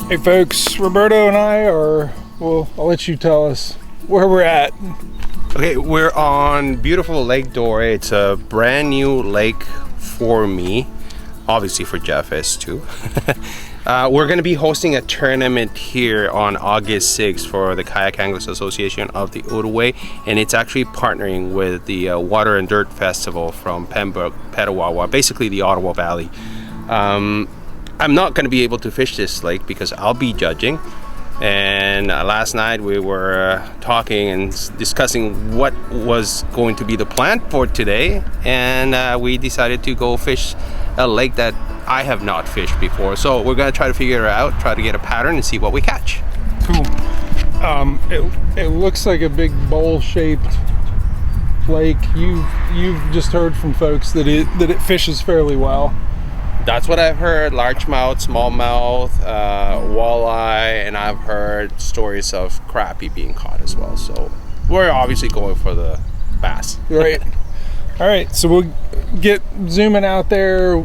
Hey folks, Roberto and I are, well, I'll let you tell us where we're at. Okay, we're on beautiful Lake Dore. It's a brand new lake for me, obviously for Jeff is too. We're going to be hosting a tournament here on August 6th for the Kayak Anglers Association of the Outaouais, and it's actually partnering with the Water and Dirt Festival from Pembroke, Petawawa, basically the Ottawa Valley. I'm not going to be able to fish this lake because I'll be judging. And last night we were talking and discussing what was going to be the plan for today, and we decided to go fish a lake that I have not fished before. So we're going to try to figure it out, try to get a pattern and see what we catch. Cool. It looks like a big bowl-shaped lake. You've just heard from folks that it fishes fairly well. That's what I've heard. Largemouth, smallmouth, walleye, and I've heard stories of crappie being caught as well. So we're obviously going for the bass. Right. All right. So we'll get zooming out there,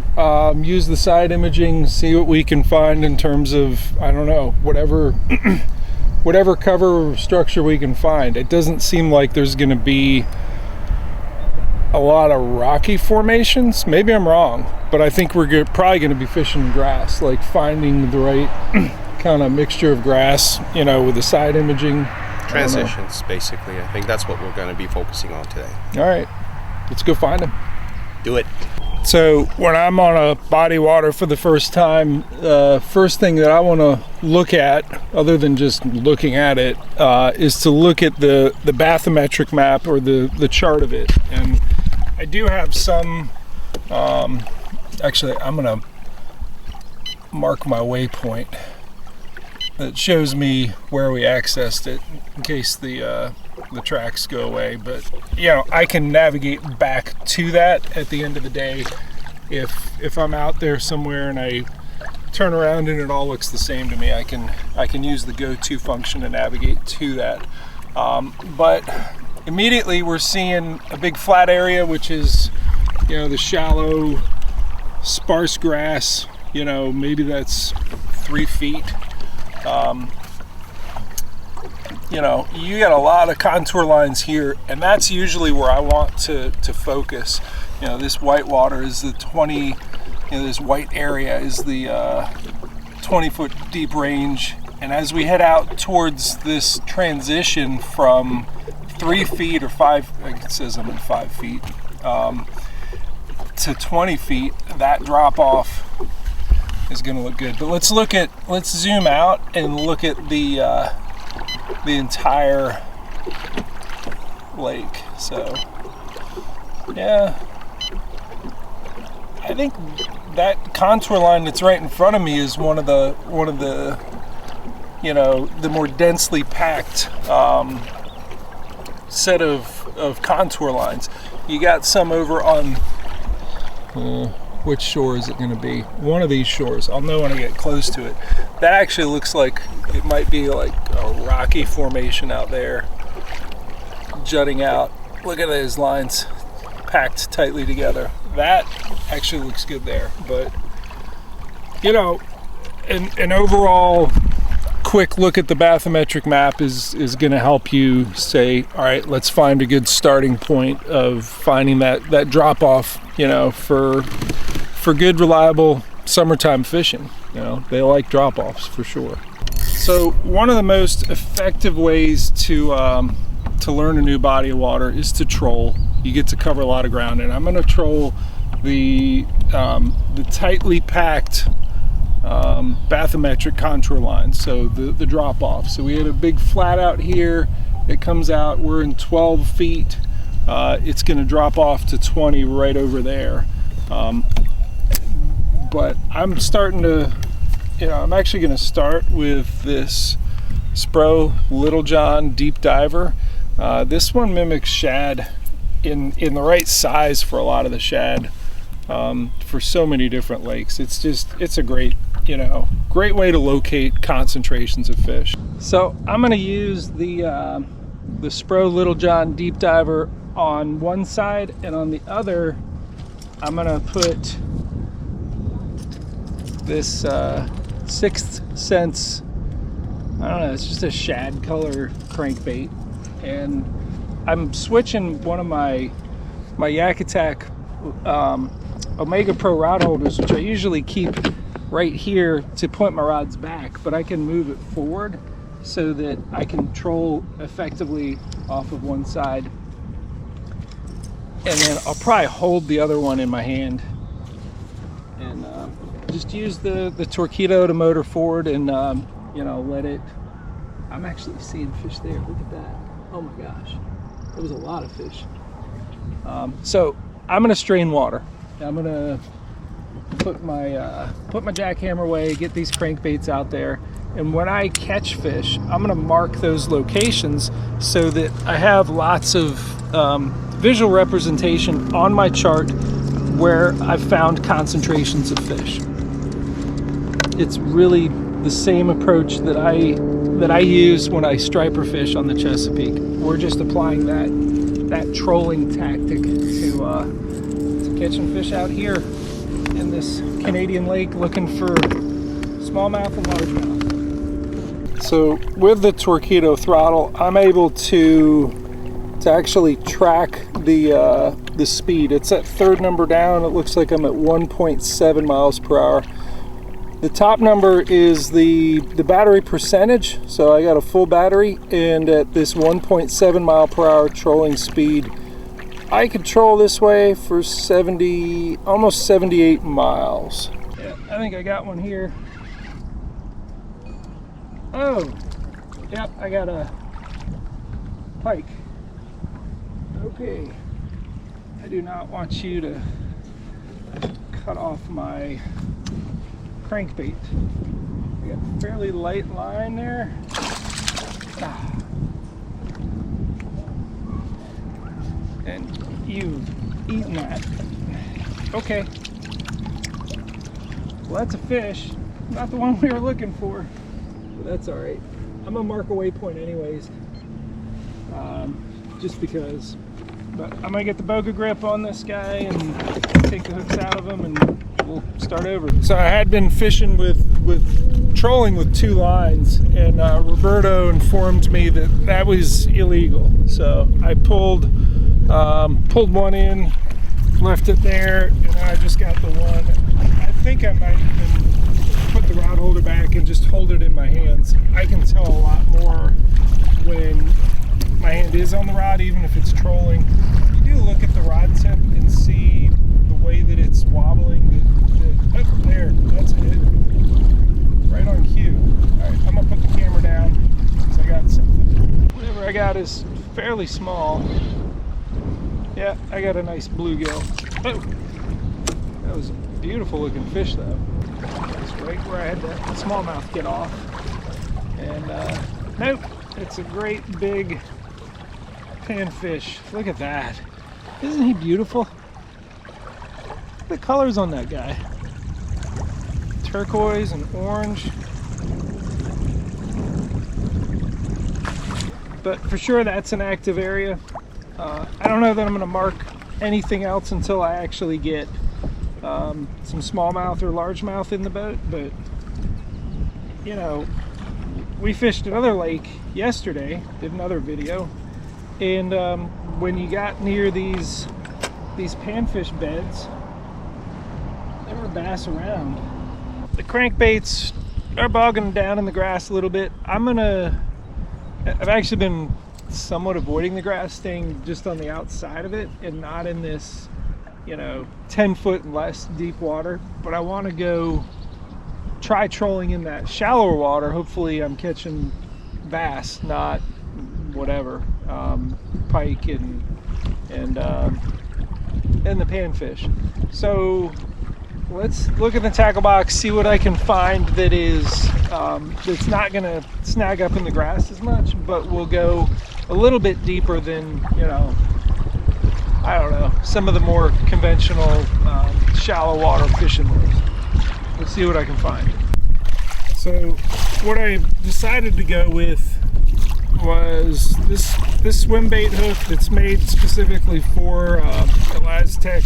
use the side imaging, see what we can find in terms of, I don't know, whatever cover structure we can find. It doesn't seem like there's going to be a lot of rocky formations. Maybe I'm wrong, but I think we're probably going to be fishing grass, like finding the right kind of mixture of grass, you know, with the side imaging. Transitions, basically. I think that's what we're going to be focusing on today. All right, let's go find them. Do it. So when I'm on a body water for the first time, first thing that I want to look at, other than just looking at it, is to look at the bathymetric map or the chart of it. And I do have some, actually I'm gonna mark my waypoint that shows me where we accessed it in case the tracks go away. But you know, I can navigate back to that at the end of the day if I'm out there somewhere and I turn around and it all looks the same to me. I can use the go-to function to navigate to that. But immediately we're seeing a big flat area, which is, you know, the shallow sparse grass. You know, maybe that's 3 feet. You know, you got a lot of contour lines here, and that's usually where I want to focus. You know, this white water is the 20, you know, this white area is the 20-foot deep range. And as we head out towards this transition from 3 feet or 5, it says I'm at 5 feet, to 20 feet, that drop off is going to look good. But let's zoom out and look at the entire lake. So yeah, I think that contour line that's right in front of me is one of the you know, the more densely packed set of contour lines. You got some over on which shore is it going to be? One of these shores. I'll know when I get close to it. That actually looks like it might be like a rocky formation out there, jutting out. Look at those lines packed tightly together. That actually looks good there. But you know, an overall quick look at the bathymetric map is going to help you say, all right, let's find a good starting point of finding that drop off, you know, for good, reliable summertime fishing. You know, they like drop offs for sure. So one of the most effective ways to learn a new body of water is to troll. You get to cover a lot of ground, and I'm going to troll the tightly packed bathymetric contour line, so the drop off. So we had a big flat out here. It comes out, we're in 12 feet. It's going to drop off to 20 right over there. But I'm starting to, you know, I'm actually going to start with this Spro Little John Deep Diver. This one mimics shad in the right size for a lot of the shad, for so many different lakes. It's a great, you know, great way to locate concentrations of fish. So I'm going to use the Spro Little John Deep Diver on one side, and on the other I'm going to put this Sixth Sense, I don't know, it's just a shad color crankbait. And I'm switching one of my Yak Attack Omega Pro rod holders, which I usually keep right here to point my rods back, but I can move it forward so that I can troll effectively off of one side. And then I'll probably hold the other one in my hand and just use the Torpedo to motor forward and you know, let it. I'm actually seeing fish there. Look at that. Oh my gosh, there was a lot of fish. So I'm gonna strain water. I'm gonna put my jackhammer away, get these crankbaits out there, and when I catch fish, I'm gonna mark those locations so that I have lots of visual representation on my chart where I've found concentrations of fish. It's really the same approach that I use when I striper fish on the Chesapeake. We're just applying that trolling tactic to catching fish out here in this Canadian lake, looking for smallmouth and largemouth. So with the Torpedo throttle, I'm able to actually track the speed. It's at third number down. It looks like I'm at 1.7 miles per hour. The top number is the battery percentage, so I got a full battery, and at this 1.7 mile per hour trolling speed, I could troll this way for almost 78 miles. Yeah, I think I got one here. Oh, yep, I got a pike. Okay, I do not want you to cut off my crankbait. I got a fairly light line there. And you've eaten that. Okay. Well, that's a fish. Not the one we were looking for, but that's all right. I'm gonna mark a waypoint anyways, just because. But I'm gonna get the boga grip on this guy and take the hooks out of him, and we'll start over. So I had been fishing with trolling with 2 lines, and Roberto informed me that was illegal. So I pulled one in, left it there, and I just got the one. I think I might even put the rod holder back and just hold it in my hands. I can tell a lot more when my hand is on the rod, even if it's trolling. You do look at the rod tip and see the way that it's wobbling. Oh, there, that's it. Right on cue. All right, I'm gonna put the camera down because I got something. Whatever I got is fairly small. Yeah, I got a nice bluegill. Oh, that was a beautiful looking fish though. It's right where I had that smallmouth get off. And nope, it's a great big panfish. Look at that. Isn't he beautiful? Look at the colors on that guy. Turquoise and orange. But for sure that's an active area. I don't know that I'm going to mark anything else until I actually get some smallmouth or largemouth in the boat. But you know, we fished another lake yesterday, did another video, and when you got near these panfish beds, there were bass around. The crankbaits are bogging down in the grass a little bit. I've actually been somewhat avoiding the grass, staying just on the outside of it and not in this, you know, 10-foot and less deep water. But I want to go try trolling in that shallower water. Hopefully I'm catching bass, not whatever, pike and the panfish. So let's look at the tackle box, see what I can find that is that's not gonna snag up in the grass as much, but we'll go a little bit deeper than, you know, I don't know, some of the more conventional shallow water fishing lures. Let's see what I can find. So what I decided to go with was this swim bait hook that's made specifically for Elastec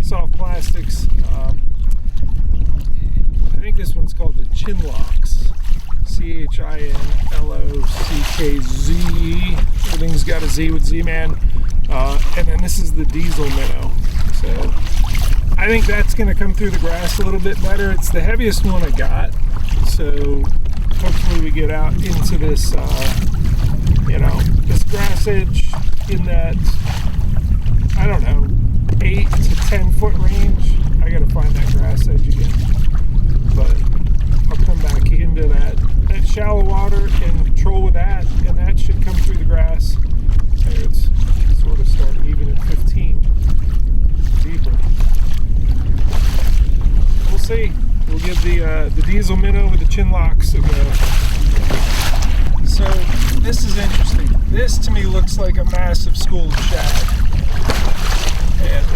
soft plastics. I think this one's called the chinlocks. CHINLOCKZ. Everything's got a Z with Z-Man. And then this is the diesel minnow. So I think that's going to come through the grass a little bit better. It's the heaviest one I got. So hopefully we get out into this, this grass edge in that, I don't know, 8 to 10 foot range. I got to find that grass edge again. But I'll come back into that shallow water and control with that, and that should come through the grass. And it's sort of starting even at 15 deeper. We'll see. We'll give the diesel minnow with the chinlocks a go. So this is interesting. This to me looks like a massive school of shad. And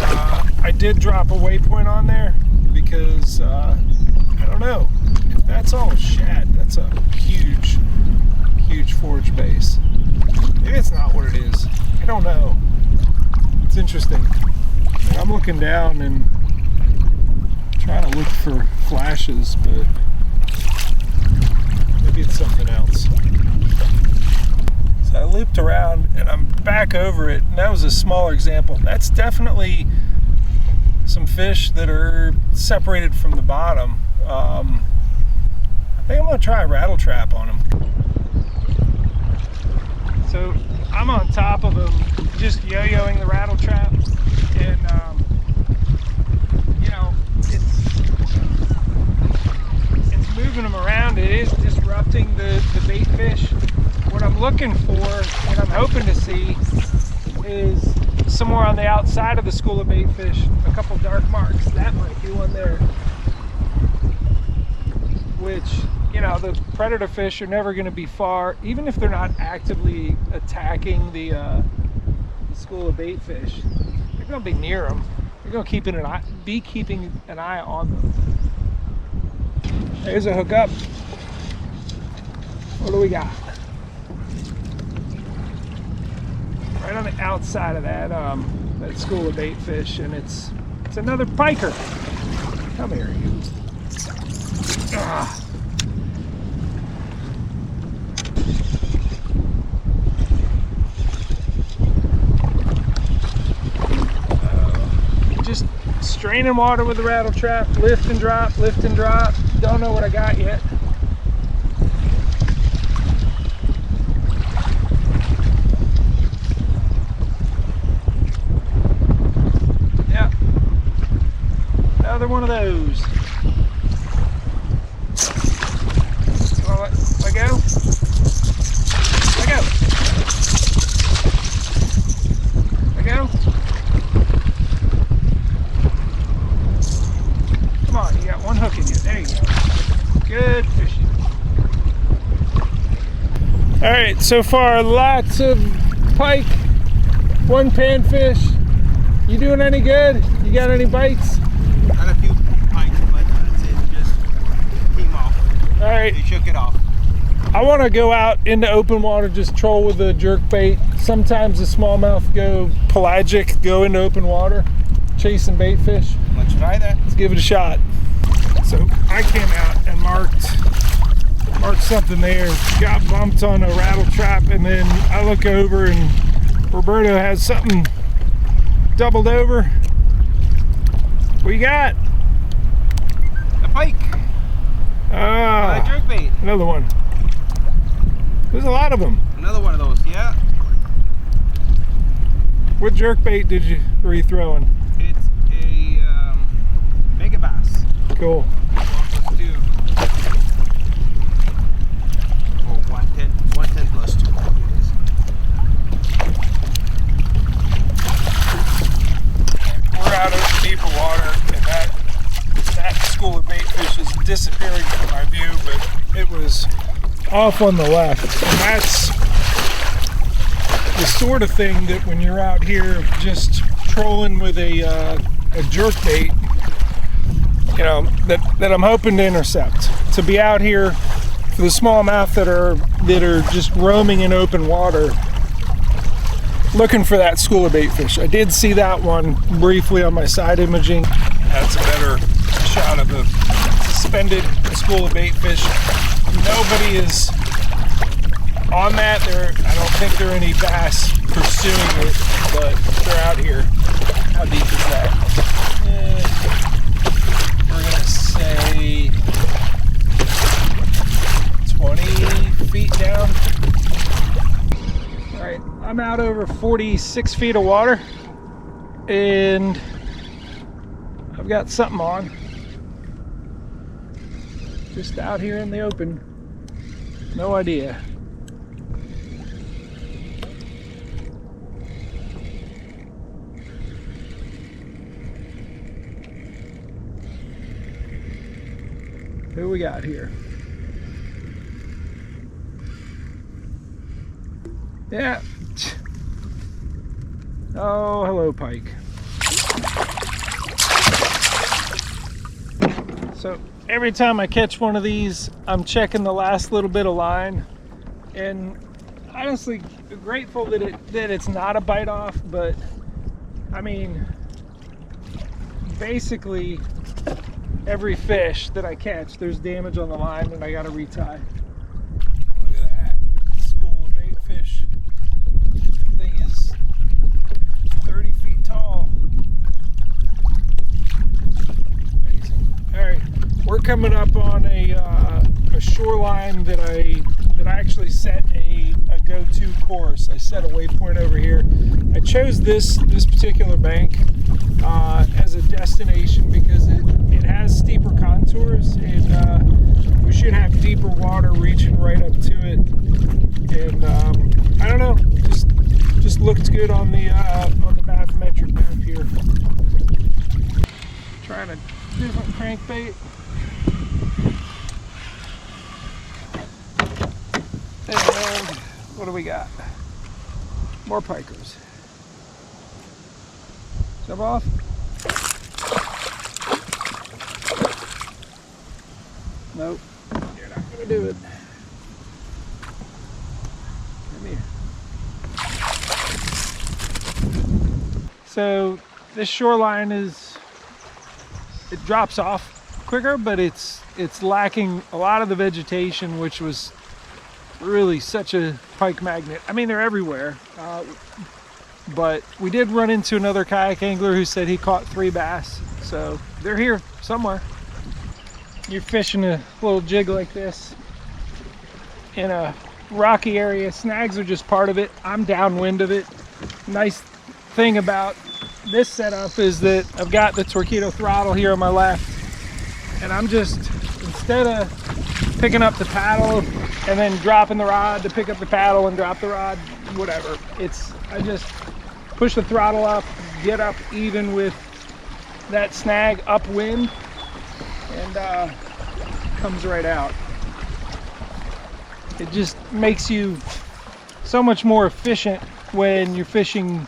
I did drop a waypoint on there because I don't know. If that's all shad, that's a huge, huge forage base. Maybe it's not what it is. I don't know. It's interesting. And I'm looking down and trying to look for flashes, but maybe it's something else. So I looped around and I'm back over it, and that was a smaller example. That's definitely some fish that are separated from the bottom. I think I'm gonna try a rattle trap on them. So I'm on top of them, just yo-yoing the rattle trap, and it's moving them around. It is disrupting the bait fish. What I'm looking for, and I'm hoping to see, is somewhere on the outside of the school of bait fish, a couple dark marks. That might be one there. Which, the predator fish are never going to be far, even if they're not actively attacking the school of bait fish. They're going to be near them. They're going to be keeping an eye on them. There's a hookup. What do we got? Right on the outside of that school of bait fish, and it's another piker. Come here, you. Just straining water with the rattle trap, lift and drop, lift and drop. Don't know what I got yet. Yeah, another one of those. Let go. Let go. Let go. Come on, you got one hook in you. There you go. Good fishing. All right, so far lots of pike, one panfish. You doing any good? You got any bites? Got a few pikes, but that's it. Just came off. All right. They shook it off. I want to go out into open water, just troll with the jerk bait. Sometimes the smallmouth go pelagic, go into open water, chasing bait fish. Let's try that. Let's give it a shot. So I came out and marked something there, got bumped on a rattle trap, and then I look over and Roberto has something doubled over. What you got? A pike. Ah, Jerk bait. another one. There's a lot of them. Another one of those, yeah. What jerk bait were you throwing? It's a mega bass. Cool. 1+2. Or 110 plus 2. It is. We're out of deeper water, and that school of bait fish is disappearing from my view, but it was off on the left, and that's the sort of thing that when you're out here just trolling with a jerk bait, that I'm hoping to intercept. To be out here for the smallmouth that are just roaming in open water, looking for that school of bait fish. I did see that one briefly on my side imaging. That's a better shot of the suspended school of bait fish. Nobody is on that. I don't think there are any bass pursuing it, but they're out here. How deep is that? We're gonna say 20 feet down. All right, I'm out over 46 feet of water, and I've got something on. Just out here in the open. No idea. Who we got here? Yeah. Oh, hello, Pike. So every time I catch one of these, I'm checking the last little bit of line, and honestly grateful that it's not a bite off. But I mean, basically every fish that I catch, there's damage on the line and I gotta retie. Look at that school of bait fish. That thing is 30 feet tall. Amazing. All right, we're coming up on a shoreline that I actually set a go-to course. I set a waypoint over here. I chose this particular bank as a destination because it has steeper contours, and we should have deeper water reaching right up to it. And I don't know, just looked good on the bathymetric map here. Trying a different crankbait. And what do we got? More pikers. Jump off. Nope, you're not gonna do it. Come here. So this shoreline it drops off quicker, but it's lacking a lot of the vegetation, which was really such a pike magnet. I mean, they're everywhere. But we did run into another kayak angler who said he caught 3 bass. So they're here somewhere. You're fishing a little jig like this in a rocky area. Snags are just part of it. I'm downwind of it. Nice thing about this setup is that I've got the torpedo throttle here on my left, and I'm just, instead of picking up the paddle and then dropping the rod to pick up the paddle and drop the rod, whatever, I just push the throttle up, get up even with that snag upwind, and comes right out. It just makes you so much more efficient when you're fishing,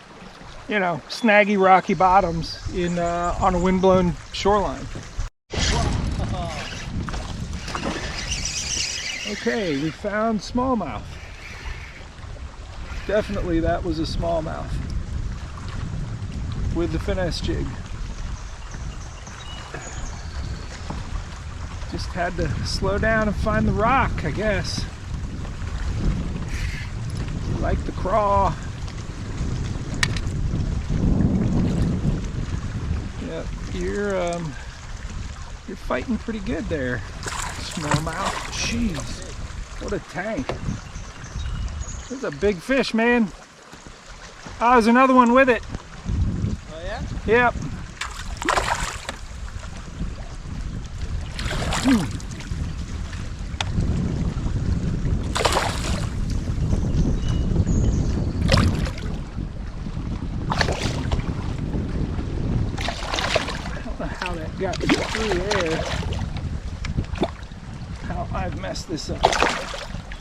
you know, snaggy rocky bottoms on a windblown shoreline. Okay, we found smallmouth. Definitely that was a smallmouth with the finesse jig. Just had to slow down and find the rock, I guess. Like the craw. Yep, you're fighting pretty good there, smallmouth. Jeez, what a tank. There's a big fish, man. Oh, there's another one with it. Oh yeah? Yep. How that got through there. How I've messed this up.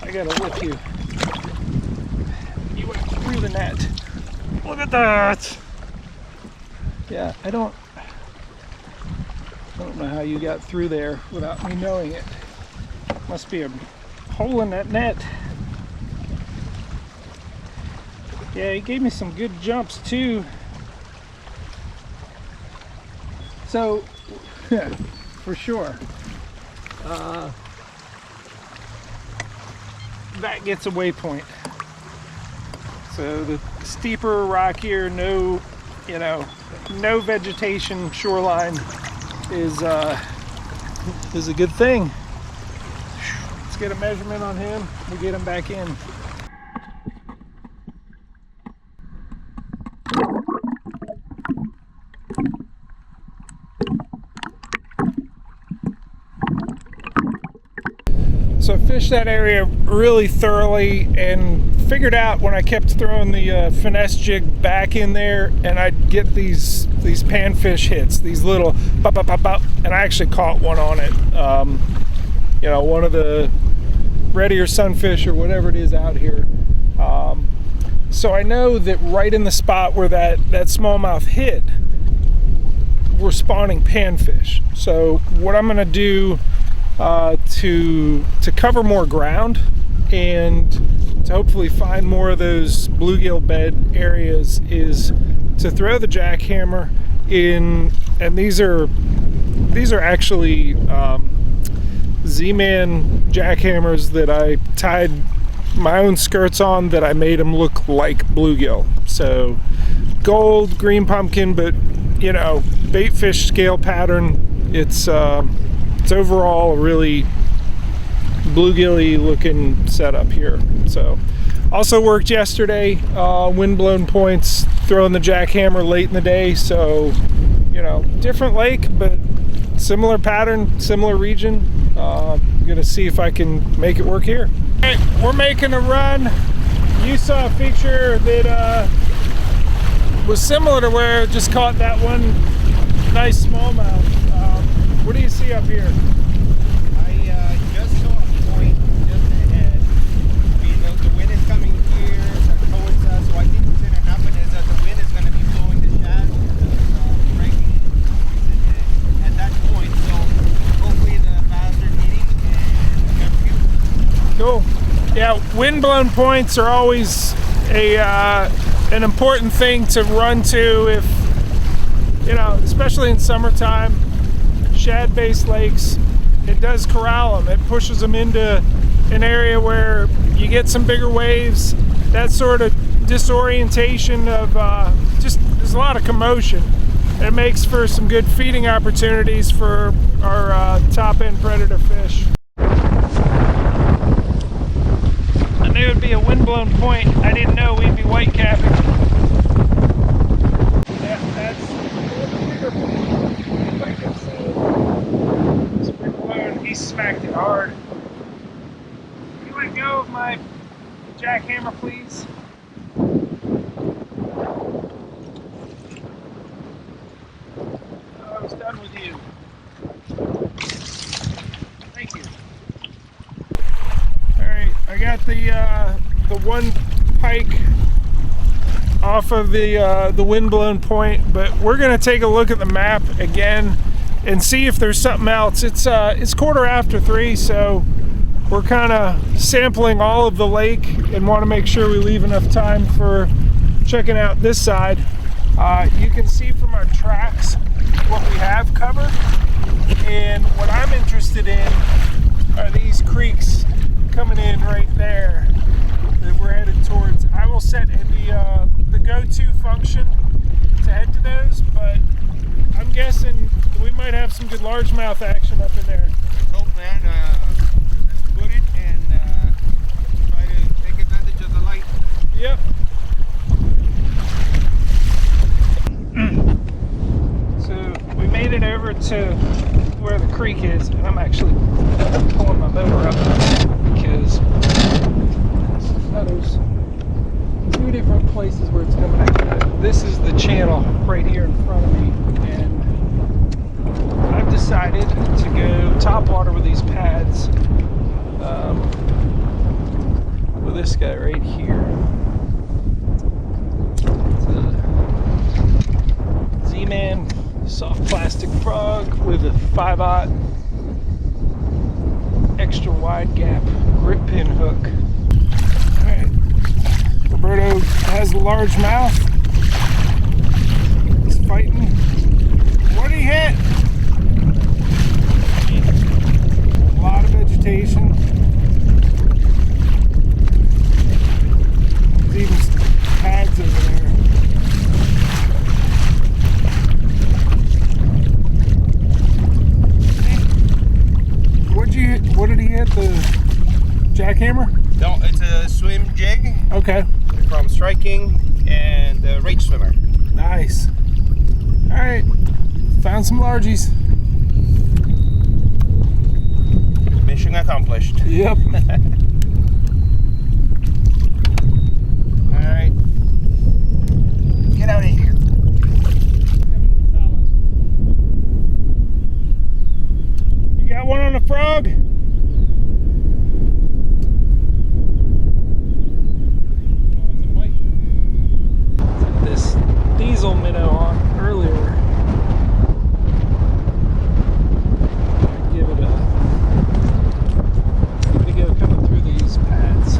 I gotta look you. You went through the net. Look at that. Yeah, I don't know how you got through there without me knowing it. Must be a hole in that net. Yeah, he gave me some good jumps too. So, for sure. that gets a waypoint. So the steeper, rockier, no vegetation shoreline is a good thing. Let's get a measurement on him. We'll get him back in. So I fished that area really thoroughly and figured out when I kept throwing the finesse jig back in there, and I'd get these panfish hits, these little pop, pop, pop, pop, and I actually caught one on it. One of the red ear sunfish or whatever it is out here. So I know that right in the spot where that smallmouth hit, we're spawning panfish. So what I'm gonna do to cover more ground and to hopefully find more of those bluegill bed areas is to throw the jackhammer in, and these are actually Z-Man jackhammers that I tied my own skirts on, that I made them look like bluegill. So gold, green pumpkin, but bait fish scale pattern. It's overall a really bluegilly looking setup here. So also worked yesterday, wind-blown points, throwing the jackhammer late in the day. So different lake, but similar pattern, similar region. I'm gonna see if I can make it work here. All right, we're making a run. You saw a feature that was similar to where I just caught that one nice smallmouth. What do you see up here? I just saw a point just ahead. I mean, the wind is coming here towards us, so I think what's going to happen is that the wind is going to be blowing the shadows breaking at that point. So hopefully the bass are hitting and have a few. Cool. Yeah, wind-blown points are always an important thing to run to if, especially in summertime. Shad-based lakes, it does corral them. It pushes them into an area where you get some bigger waves, that sort of disorientation of there's a lot of commotion. It makes for some good feeding opportunities for our top-end predator fish. I knew it would be a wind-blown point. I didn't know we'd be white capping. That's a bigger point. I can see it's been blown. He smacked it hard. Can you let go of my jackhammer, please? I was done with you. Thank you. All right, I got the one pike off of the wind-blown point, but we're gonna take a look at the map again and see if there's something else. It's 3:15, so we're kind of sampling all of the lake and want to make sure we leave enough time for checking out this side. You can see from our tracks what we have covered, and what I'm interested in are these creeks coming in right there that we're headed towards. I will set the go-to function to head to those, but I'm guessing we might have some good largemouth action up in there. Let's hope, man. Let's put it and try to take advantage of the light. Yep. So we made it over to where the creek is, and I'm actually pulling my motor up because there's two different places where it's coming out. This is the channel right here in front of me, and I've decided to go topwater with these pads with this guy right here. It's a Z-Man soft plastic frog with a 5/0 extra wide gap grip pin hook. Alright, Roberto has a large mouth. He's fighting. What did he hit? the jackhammer? No, it's a swim jig. Okay. From striking and the rage swimmer. Nice. All right. Found some largies. Mission accomplished. Yep. All right. Get out of here. You got one on a frog? This diesel minnow on earlier. Give it a go coming through these pads.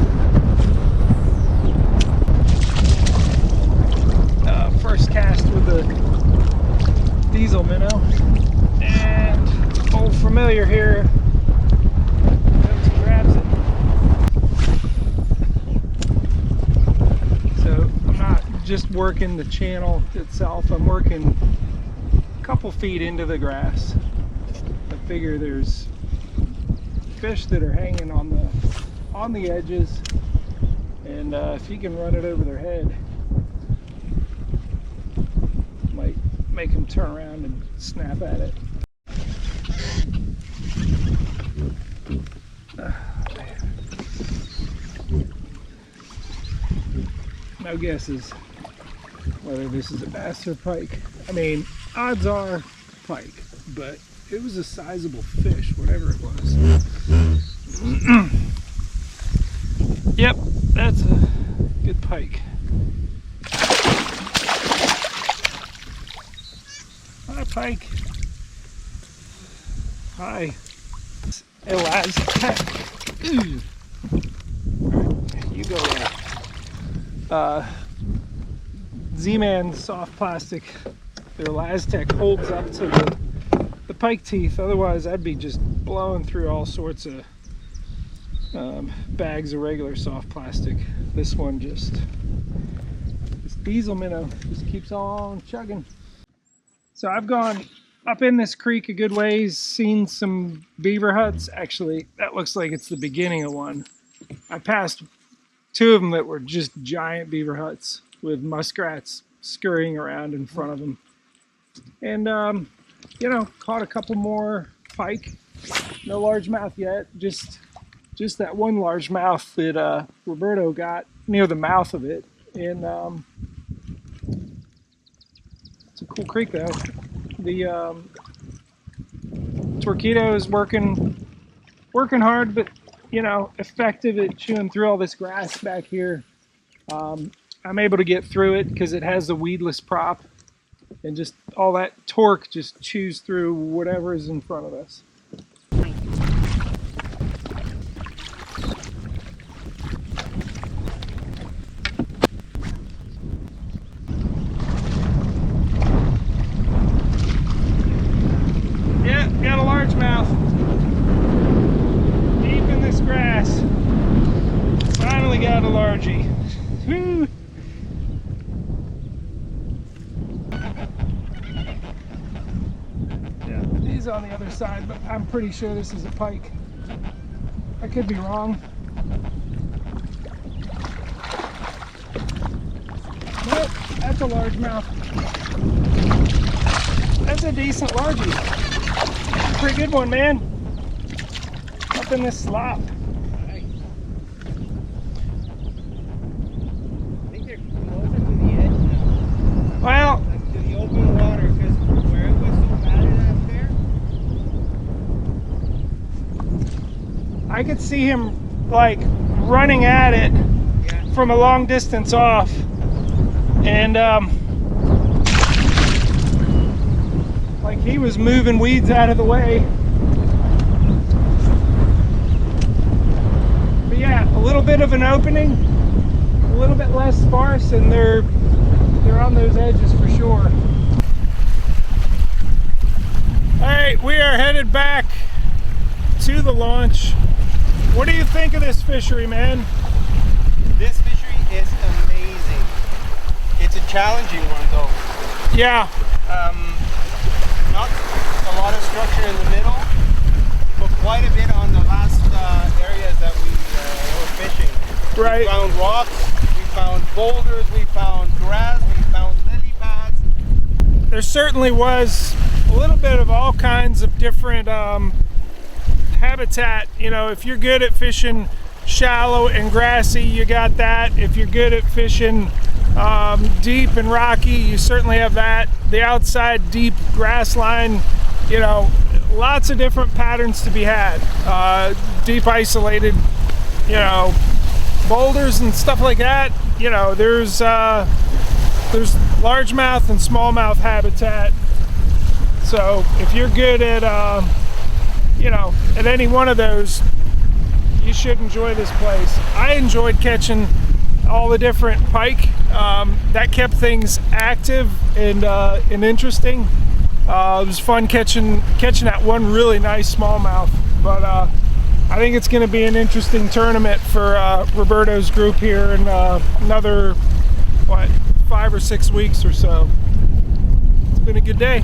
First cast with the diesel minnow, and old familiar here comes and grabs it. So I'm not just working the channel itself, I'm working a couple feet into the grass. I figure there's fish that are hanging on the edges, and if you can run it over their head, might make them turn around and snap at it. No guesses whether this is a bass or pike. I mean, odds are pike, but it was a sizable fish, whatever it was. Yep, that's a good pike. Hi, pike. Hi. Elastic. You go there. Z-Man soft plastic. Their Elastec holds up to the pike teeth. Otherwise, I'd be just blowing through all sorts of bags of regular soft plastic. This one this diesel minnow just keeps on chugging. So I've gone up in this creek a good ways, seen some beaver huts. Actually, that looks like it's the beginning of one. I passed two of them that were just giant beaver huts with muskrats scurrying around in front of them. And, you know, caught a couple more pike. No largemouth yet, just that one largemouth that Roberto got near the mouth of it. And it's a cool creek though. The torpedo is working hard, but you know, effective at chewing through all this grass back here. I'm able to get through it because it has the weedless prop, and just all that torque just chews through whatever is in front of us. Yeah, got a largemouth. Deep in this grass. Finally got a largie. Woo! Yeah, he's on the other side, but I'm pretty sure this is a pike. I could be wrong. Nope, that's a largemouth. That's a decent largie. Pretty good one, man. Up in this slop. I think they're closer to the edge now. Well, Like to the open water, because where it was so matted up there. I could see him like running at it from a long distance off, and like he was moving weeds out of the way. But yeah, a little bit of an opening, a little bit less sparse, and they're on those edges for sure. All right, we are headed back to the launch. What do you think of this fishery, man? This fishery is amazing. It's a challenging one though. Yeah. Not a lot of structure in the middle, but quite a bit on the last areas that we were fishing. Right. We found rocks, we found boulders, we found grass, we found lily pads. There certainly was a little bit of all kinds of different habitat. You know, if you're good at fishing shallow and grassy, you got that. If you're good at fishing deep and rocky, you certainly have that. The outside deep grass line, you know, lots of different patterns to be had. Deep isolated, you know, boulders and stuff like that. You know, there's largemouth and smallmouth habitat. So if you're good at you know, at any one of those, you should enjoy this place. I enjoyed catching all the different pike. That kept things active and interesting. It was fun catching that one really nice smallmouth. But I think it's going to be an interesting tournament for Roberto's group here in another, what, 5 or 6 weeks or so. It's been a good day.